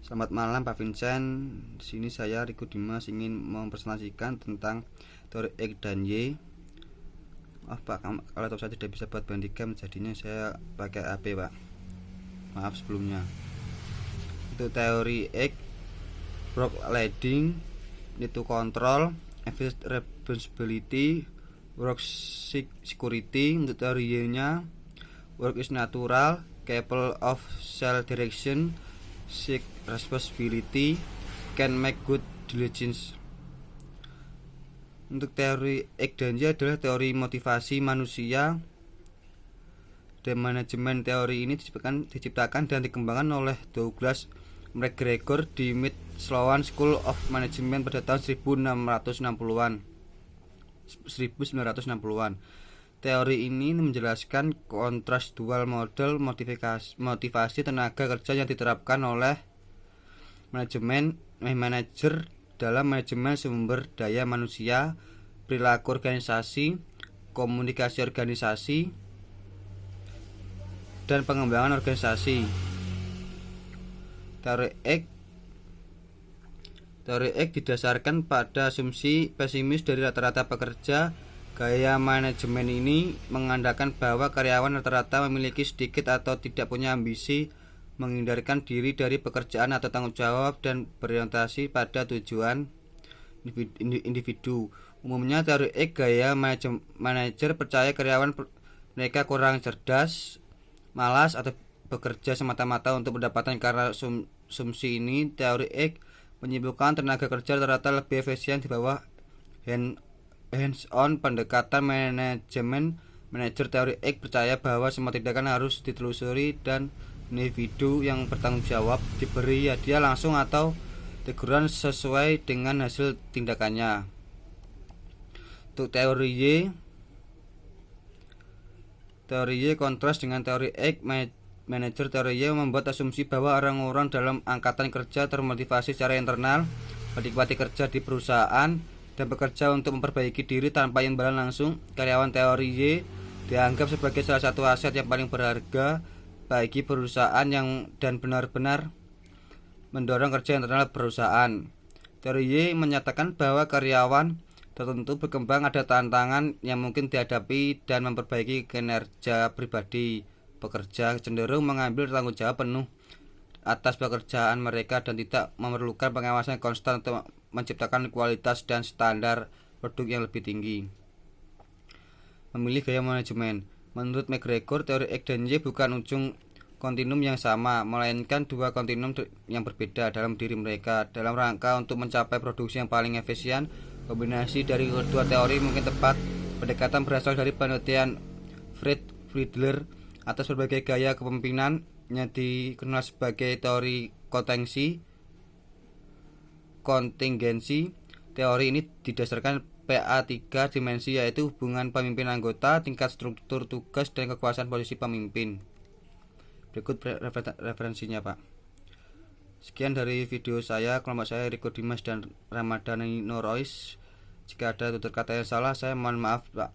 Selamat malam Pak Vincent. Di sini saya Riko Dimas ingin mempresentasikan tentang teori X dan Y. Pak, kalau laptop saya tidak bisa buat bandicam, jadinya saya pakai HP Pak. Maaf sebelumnya. Untuk teori X, work leading, need to control, efficient responsibility, work security. Untuk teori Y-nya, work is natural, capable of self direction, seek responsibility, can make good diligence. Untuk teori X dan Y adalah teori motivasi manusia, dan manajemen teori ini diciptakan dan dikembangkan oleh Douglas McGregor di Mid Sloan School of Management pada tahun 1960-an. Teori ini menjelaskan kontras dual model motivasi tenaga kerja yang diterapkan oleh manajer dalam manajemen sumber daya manusia, perilaku organisasi, komunikasi organisasi, dan pengembangan organisasi. Teori X didasarkan pada asumsi pesimis dari rata-rata pekerja. Gaya manajemen ini mengandalkan bahwa karyawan rata-rata memiliki sedikit atau tidak punya ambisi, menghindarkan diri dari pekerjaan atau tanggung jawab, dan berorientasi pada tujuan individu. Umumnya teori X gaya manajer percaya karyawan mereka kurang cerdas, malas, atau bekerja semata-mata untuk pendapatan. Karena asumsi ini, teori X menyebutkan tenaga kerja rata-rata lebih efisien di bawah hands-on pendekatan manajemen. Manajer teori X percaya bahwa semua tindakan harus ditelusuri dan individu yang bertanggung jawab diberi hadiah langsung atau teguran sesuai dengan hasil tindakannya. Untuk teori Y kontras dengan teori X. Manajer teori Y membuat asumsi bahwa orang-orang dalam angkatan kerja termotivasi secara internal, menikmati kerja di perusahaan, dan bekerja untuk memperbaiki diri tanpa imbalan langsung. Karyawan teori Y dianggap sebagai salah satu aset yang paling berharga bagi perusahaan dan benar-benar mendorong kerja internal perusahaan. Teori Y menyatakan bahwa karyawan tertentu berkembang, ada tantangan yang mungkin dihadapi, dan memperbaiki kinerja pribadi. Pekerja cenderung mengambil tanggung jawab penuh atas pekerjaan mereka dan tidak memerlukan pengawasan konstan untuk menciptakan kualitas dan standar produk yang lebih tinggi. Memilih gaya manajemen. Menurut McGregor, teori X dan Y bukan ujung kontinum yang sama, melainkan dua kontinum yang berbeda dalam diri mereka. Dalam rangka untuk mencapai produksi yang paling efisien, kombinasi dari kedua teori mungkin tepat. Pendekatan berasal dari penelitian Fred Friedler atas berbagai gaya kepemimpinan yang dikenal sebagai teori kontingensi. Teori ini didasarkan PA3 dimensi, yaitu hubungan pemimpin anggota, tingkat struktur tugas, dan kekuasaan posisi pemimpin. Berikut referensinya Pak. Sekian dari video saya. Kelompok saya Riko Dimas dan Ramadhani Norois. Jika ada tutur kata yang salah, saya mohon maaf Pak.